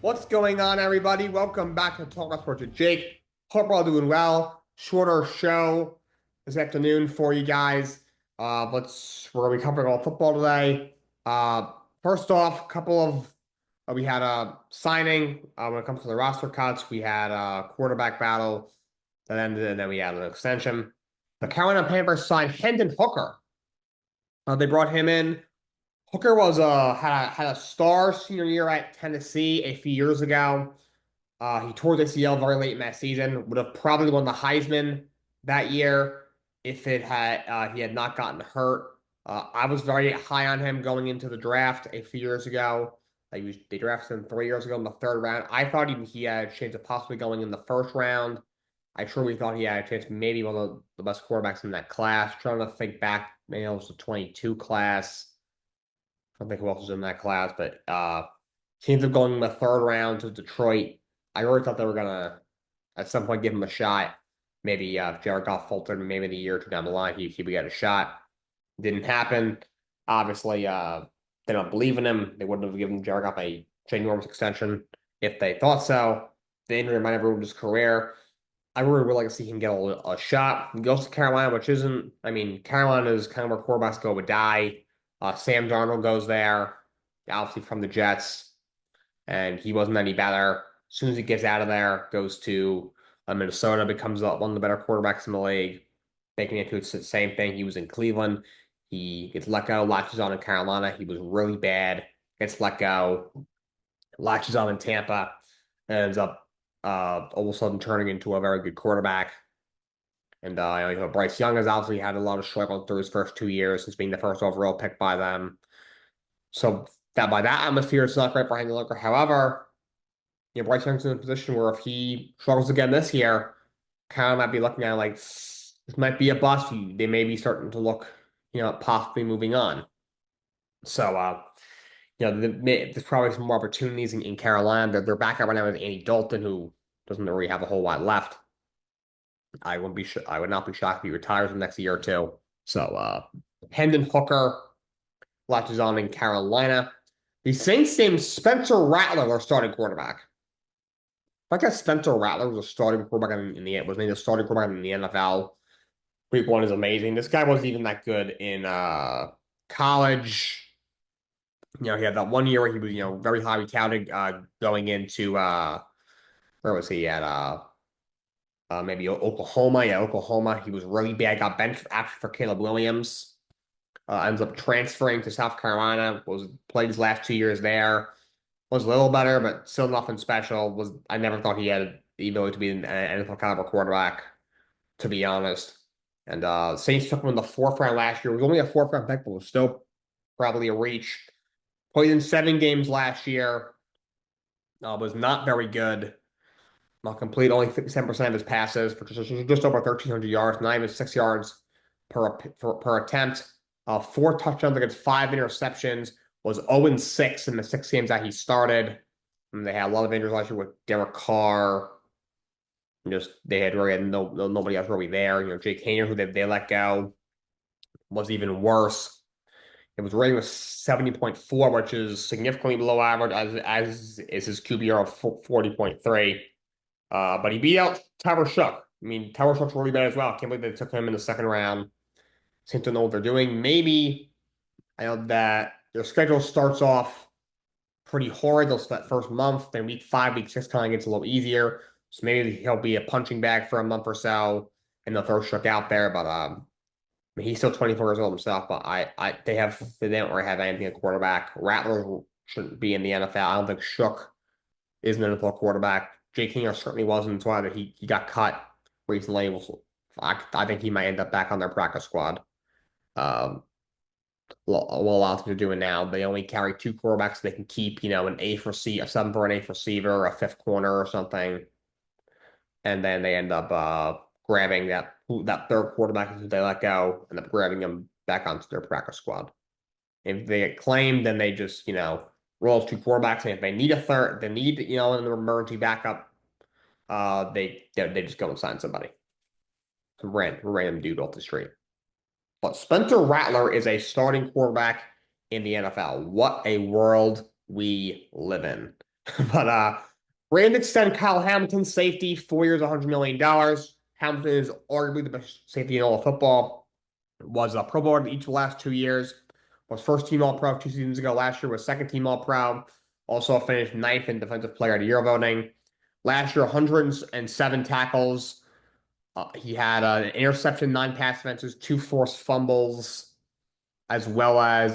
What's going on, everybody? Welcome back to Talk About Sports with Jake. Hope we're all doing well. Shorter show this afternoon for you guys. We're gonna be covering all football today. Uh, First off, couple of we had a signing when it comes to the roster cuts. We had a quarterback battle that ended, and then we had an extension. The Carolina Panthers signed Hendon Hooker. They brought him in. Hooker was had a star senior year at Tennessee a few years ago. He tore the ACL very late in that season. Would have probably won the Heisman that year if he had not gotten hurt. I was very high on him going into the draft a few years ago. They drafted him 3 years ago in the third round. I thought he had a chance of possibly going in the first round. I truly thought he had a chance, maybe one of the best quarterbacks in that class. Trying to think back, maybe it was the 22 class. I don't think who else was in that class, but he ended up going in the third round to Detroit. I really thought they were gonna at some point give him a shot. Maybe if Jared Goff faltered, maybe in a year or two down the line, he would get a shot. Didn't happen. Obviously, they don't believe in him. They wouldn't have given Jared Goff a ginormous extension if they thought so. The injury might have ruined his career. I really would like to see him get a shot. He goes to Carolina, which isn't. I mean, Carolina is kind of where quarterbacks go would die. Sam Darnold goes there, obviously from the Jets, and he wasn't any better. As soon as he gets out of there, goes to Minnesota, becomes one of the better quarterbacks in the league. Making it to the same thing. He was in Cleveland. He gets let go, latches on in Carolina. He was really bad. Gets let go, latches on in Tampa, and ends up all of a sudden turning into a very good quarterback. And Bryce Young has obviously had a lot of struggles through his first 2 years since being the first overall pick by them. So that by that atmosphere, it's not great for Hendon Hooker. However, Bryce Young's in a position where if he struggles again this year, kind of might be looking at it like this might be a bust. They may be starting to look, possibly moving on. So, there's probably some more opportunities in Carolina. They're back up right now with Andy Dalton, who doesn't really have a whole lot left. I would not be shocked if he retires in the next year or two. So, Hendon Hooker latches on in Carolina. The Saints named Spencer Rattler their starting quarterback. I guess Spencer Rattler was a starting quarterback was named a starting quarterback in the NFL. Week one is amazing. This guy wasn't even that good in college. He had that one year where he was, very highly touted going into where was he at? Maybe Oklahoma. Yeah, Oklahoma. He was really bad. Got benched actually for Caleb Williams. Ends up transferring to South Carolina. Played his last 2 years there. Was a little better, but still nothing special. I never thought he had the ability to be an NFL caliber quarterback, to be honest. And Saints took him in the fourth round last year. It was only a fourth round pick, but was still probably a reach. Played in 7 games last year. Was not very good. Not complete, only 57% of his passes for just over 1,300 yards, not even 6 yards per attempt. 4 touchdowns against 5 interceptions. Was 0-6 in the 6 games that he started. And they had a lot of injuries last year with Derek Carr. They had nobody else really there. Jake Hayner, who they let go, was even worse. It was rating was 70.4, which is significantly below average, as is his QBR of 40.3. But he beat out Tyler Shook. I mean, Tyler Shook's really bad as well. I can't believe they took him in the second round. Seem to know what they're doing. Maybe I know that their schedule starts off pretty horrid. They'll start first month, then week 5, week 6 kind of gets a little easier. So maybe he'll be a punching bag for a month or so, and they'll throw Shook out there. But he's still 24 years old himself. But they don't really have anything at quarterback. Rattler shouldn't be in the NFL. I don't think Shook is an NFL quarterback. Jake Hayner certainly wasn't. That's why he got cut recently. I think he might end up back on their practice squad. What they're doing now, they only carry 2 quarterbacks. They can keep, an eighth receiver, a 7 for an eighth receiver, a 5th corner or something, and then they end up grabbing that third quarterback who they let go, end up grabbing him back onto their practice squad. If they get claimed, then they just, roll 2 quarterbacks, and if they need a third, they need, an emergency backup, they just go and sign somebody, some random dude off the street. But Spencer Rattler is a starting quarterback in the NFL. What a world we live in. But Rams extend Kyle Hamilton's safety, 4 years, $100 million. Hamilton is arguably the best safety in all of football. Was a Pro Bowler in each of the last 2 years. Was first team All Pro 2 seasons ago. Last year was second team All Pro. Also finished ninth in Defensive Player of the Year voting. Last year, 107 tackles. He had an interception, 9 pass defenses, 2 forced fumbles, as well as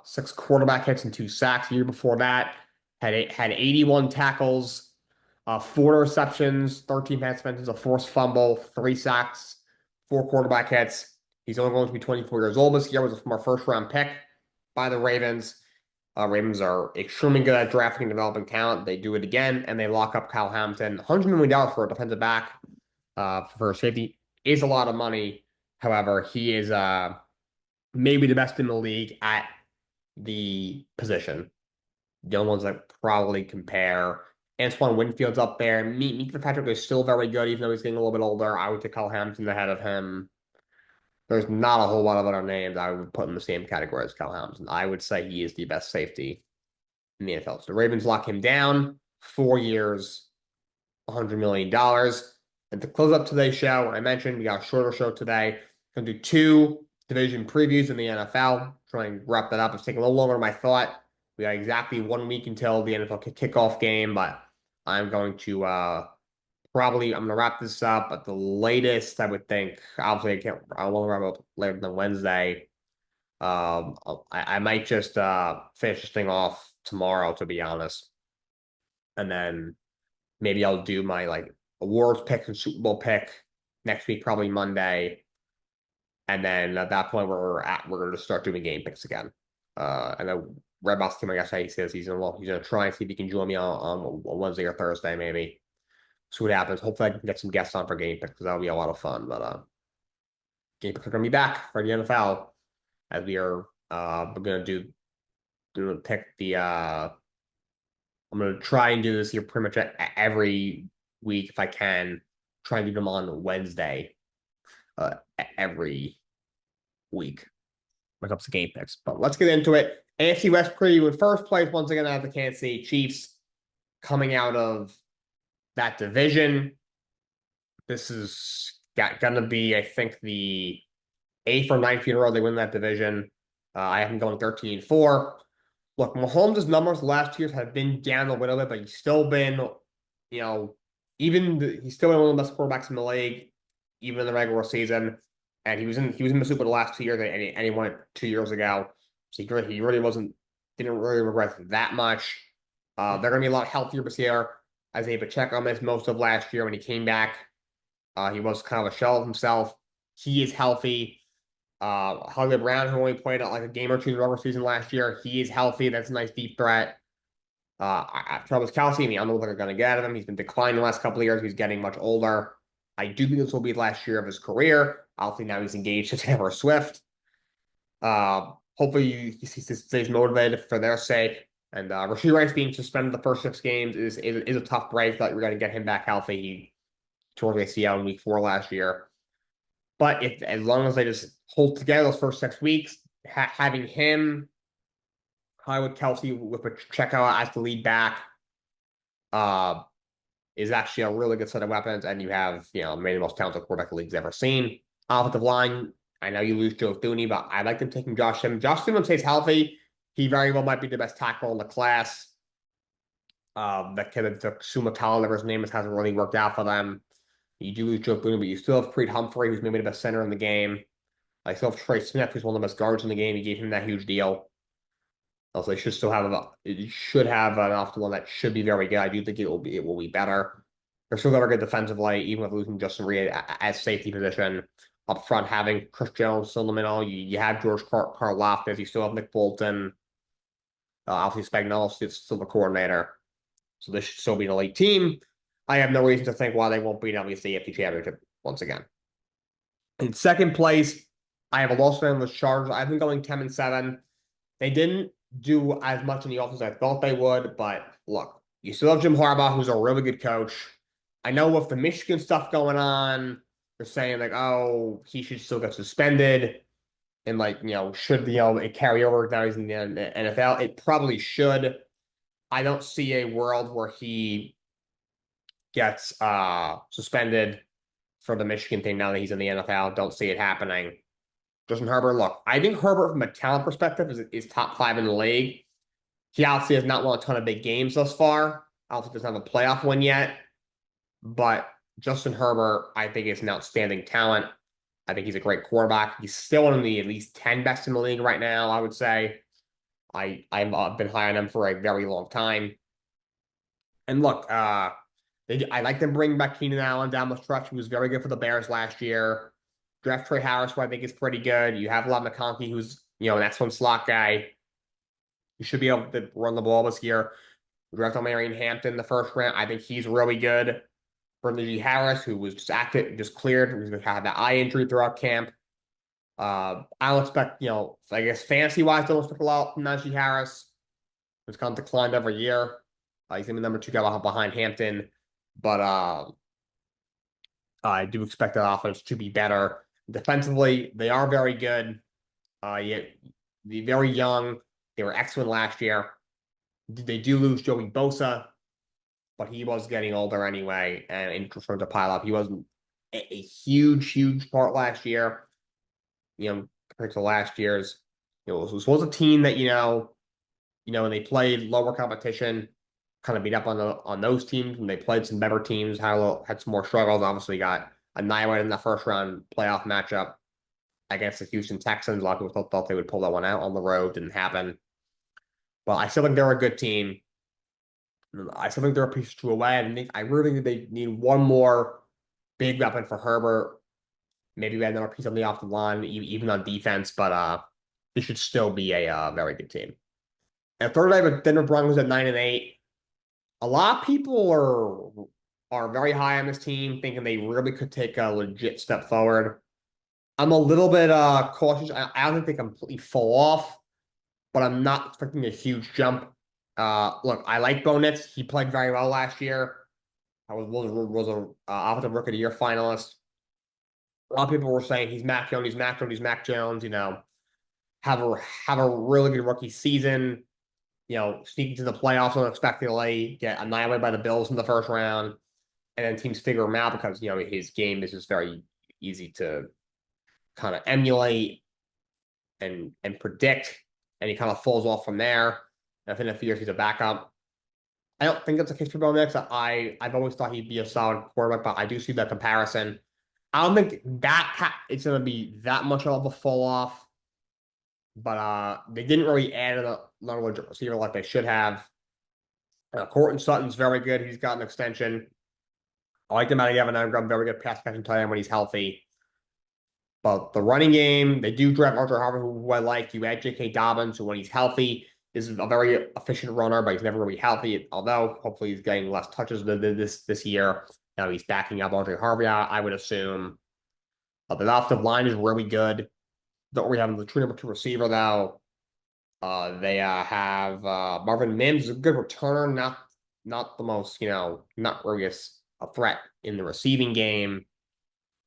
6 quarterback hits and 2 sacks. The year before that, had 81 tackles, 4 receptions, 13 pass defenses, a forced fumble, 3 sacks, 4 quarterback hits. He's only going to be 24 years old this year. Was from our first round pick by the Ravens. Ravens are extremely good at drafting and developing talent. They do it again, and they lock up Kyle Hamilton. $100 million for a defensive back for safety is a lot of money. However, he is maybe the best in the league at the position. The only ones that probably compare. Antoine Winfield's up there. Meek Fitzpatrick is still very good, even though he's getting a little bit older. I would take Kyle Hamilton ahead of him. There's not a whole lot of other names I would put in the same category as Kyle Hamilton. I would say he is the best safety in the NFL. So the Ravens lock him down, 4 years, $100 million. And to close up today's show, I mentioned we got a shorter show today. Going to do 2 division previews in the NFL. Trying to wrap that up. It's taking a little longer than I thought. We got exactly 1 week until the NFL kickoff game, but I'm going to I'm going to wrap this up at the latest, I would think. Obviously, I won't wrap up later than Wednesday. I might just finish this thing off tomorrow, to be honest. And then maybe I'll do my awards pick and Super Bowl pick next week, probably Monday. And then at that point, we're going to start doing game picks again. And then Red Box Team, I guess he says he's going to try and see if he can join me on Wednesday or Thursday, maybe. See what happens. Hopefully, I can get some guests on for game picks because that'll be a lot of fun. But game picks are going to be back for the NFL as we are. We're going to pick the. I'm going to try and do this here pretty much every week if I can. Try and do them on Wednesday every week when it comes to game picks. But let's get into it. AFC West preview in first place once again. I have the Kansas City Chiefs coming out of that division. This is going to be, I think, the 8th or 9th year in a row they win that division. I have them going 13-4. Look, Mahomes' numbers the last 2 years have been down a little bit, but he's still been, he's still been one of the best quarterbacks in the league, even in the regular season. And he was in the Super the last 2 years, and he won it 2 years ago. So he really didn't really regret that much. They're going to be a lot healthier this year. Isaiah Pacheco missed most of last year when he came back. He was kind of a shell of himself. He is healthy. Hollywood Brown, who only played a game or two in the regular season last year, he is healthy. That's a nice deep threat. Travis Kelce, I don't know what they're going to get out of him. He's been declining the last couple of years. He's getting much older. I do think this will be the last year of his career. Obviously, now he's engaged to Taylor Swift. Hopefully, he stays motivated for their sake. And Rashee Rice being suspended the first 6 games is a tough break. Thought we were going to get him back healthy. He tore his ACL in week 4 last year. But as long as they just hold together those first 6 weeks, having him, Hollywood Kelce with Pacheco as the lead back, is actually a really good set of weapons. And you have, maybe the most talented quarterback the league's ever seen. Offensive line, I know you lose Joe Thuney, but I like them taking Josh Simmons. Josh Simmons stays healthy. He very well might be the best tackle in the class. That kid that took Sumatala, whatever his name is, hasn't really worked out for them. You do lose Joe Thuney, but you still have Creed Humphrey, who's maybe the best center in the game. I still have Trey Smith, who's one of the best guards in the game. You gave him that huge deal. Also, they should have an offensive line that should be very good. I do think it will be better. They're still very good defensively, even with losing Justin Reed as safety position. Up front, having Chris Jones still in the middle. You have George Karlaftis. You still have Nick Bolton. Obviously, Spagnuolo is still the coordinator. So this should still be an elite team. I have no reason to think why they won't beat obviously the AFC Championship once again. In second place, I have a Los Angeles Chargers. I've been going 10-7. They didn't do as much in the offense as I thought they would, but look, you still have Jim Harbaugh, who's a really good coach. I know with the Michigan stuff going on, they're saying oh, he should still get suspended, and should it carry over now he's in the NFL? It probably should. I don't see a world where he gets suspended for the Michigan thing now that he's in the NFL. Don't see it happening. Justin Herbert, look, I think Herbert from a talent perspective is top five in the league. He obviously has not won a ton of big games thus far. Obviously doesn't have a playoff win yet. But Justin Herbert, I think, is an outstanding talent. I think he's a great quarterback. He's still one of the at least 10 best in the league right now, I would say. I've been high on him for a very long time. And look, I like them bringing back Keenan Allen down the stretch. He was very good for the Bears last year. Draft Trey Harris, who I think is pretty good. You have Love McConkey, who's an excellent slot guy. You should be able to run the ball this year. Draft on Marion Hampton in the first round. I think he's really good. Najee Harris, who was just active, just cleared, who's going to have that eye injury throughout camp. I don't expect, I guess fantasy wise, don't expect a lot from Najee Harris. It's kind of declined every year. He's going to be number two guy behind Hampton, but I do expect that offense to be better. Defensively, they are very good. Yet they're very young. They were excellent last year. They do lose Joey Bosa, but he was getting older anyway, and in terms of pile up, he wasn't a huge, huge part last year. Compared to last year's, this was a team that when they played lower competition, kind of beat up on those teams. When they played some better teams, had some more struggles. Obviously, got annihilated in the first round playoff matchup against the Houston Texans. A lot of people thought they would pull that one out on the road. Didn't happen. But I still think they're a good team. I still think they're a piece or two away. I really think they need one more big weapon for Herbert. Maybe we had another piece on the offensive line, even on defense. But this should still be a very good team. And third, I have Denver Broncos at 9-8. A lot of people are very high on this team, thinking they really could take a legit step forward. I'm a little bit cautious. I don't think they completely fall off, but I'm not expecting a huge jump. Look, I like Bo Nix. He played very well last year. I was a offensive rookie of the year finalist. A lot of people were saying he's Mac Jones, he's Mac Jones, he's Mac Jones. Have a really good rookie season. Sneaking to the playoffs unexpectedly, get annihilated by the Bills in the first round, and then teams figure him out because his game is just very easy to kind of emulate and predict, and he kind of falls off from there. And in a few years, he's a backup. I don't think that's the case for Bo Nix. I've always thought he'd be a solid quarterback, but I do see that comparison. I don't think it's going to be that much of a fall off, but they didn't really add another legit receiver like they should have. Courtland Sutton's very good. He's got an extension. I like him out of Evan Engram, very good pass catching tight end when he's healthy. But the running game, they do draft Arthur Harvard, who I like. You add J.K. Dobbins, who when he's healthy is a very efficient runner, but he's never really healthy. Although hopefully he's getting less touches this year. Now he's backing up Andre Harvey, I would assume. The offensive line is really good. Don't really have the true number two receiver though. They have Marvin Mims, a good returner, not the most, not really a threat in the receiving game.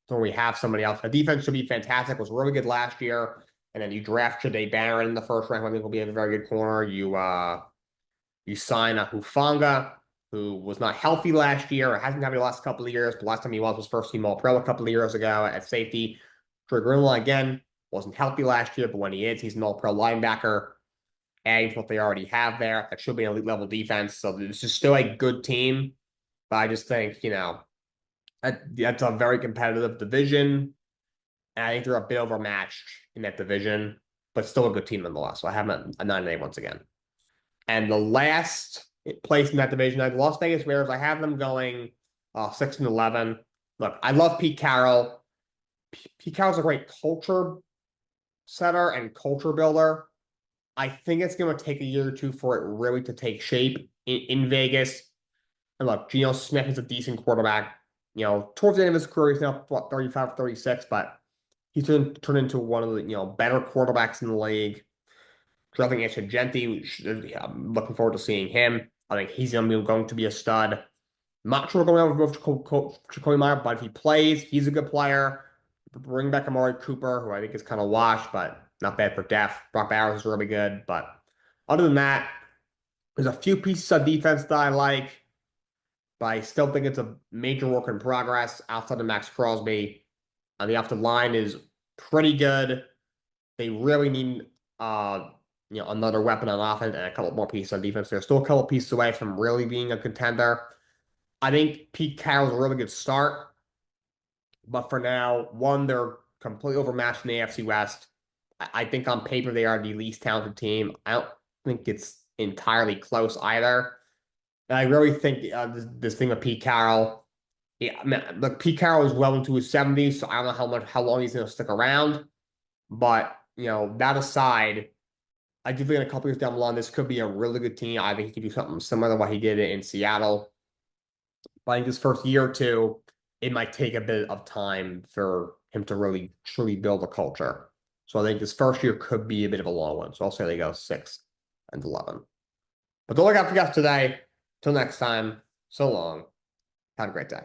Don't really have somebody else. The defense should be fantastic. Was really good last year. And then you draft Jade Barron in the first round. I think will be a very good corner. You sign a Hufanga, who was not healthy last year, or hasn't had the last couple of years. But last time he was first team All-Pro a couple of years ago at safety. Troy Greenlaw, again, wasn't healthy last year, but when he is, he's an All-Pro linebacker. Adding to what they already have there. That should be an elite level defense. So this is still a good team. But I just think, that's a very competitive division. And I think they're a bit overmatched in that division, but still a good team nonetheless. So I have them a 9-8 once again. And the last place in that division, the Las Vegas Raiders, I have them going 6-11. Look, I love Pete Carroll. Pete Carroll's a great culture setter and culture builder. I think it's going to take a year or two for it really to take shape in Vegas. And look, Geno Smith is a decent quarterback. Towards the end of his career, he's now 35, 36, but he's turned into one of the better quarterbacks in the league. Drafting Genti, I'm looking forward to seeing him. I think he's going to be a stud. I'm not sure going with Jacoby Meyer, but if he plays, he's a good player. Bring back Amari Cooper, who I think is kind of washed, but not bad for depth. Brock Bowers is really good, but other than that, There's a few pieces of defense that I like, but I still think it's a major work in progress outside of Max Crosby. And the offensive line is pretty good. They really need another weapon on offense and a couple more pieces on defense. They're still a couple pieces away from really being a contender. I think Pete Carroll's a really good start, but for now, one, they're completely overmatched in the AFC West. I think on paper they are the least talented team. I don't think it's entirely close either. And I really think this thing with Pete Carroll. Yeah, I mean, look, Pete Carroll is well into his 70s, so I don't know how long he's going to stick around. But that aside, I do think in a couple years down the line, this could be a really good team. I think he could do something similar to what he did in Seattle. But I think this first year or two, it might take a bit of time for him to really truly build a culture. So I think this first year could be a bit of a long one. So I'll say they go 6-11. But that's all I got for you guys today. Till next time, so long. Have a great day.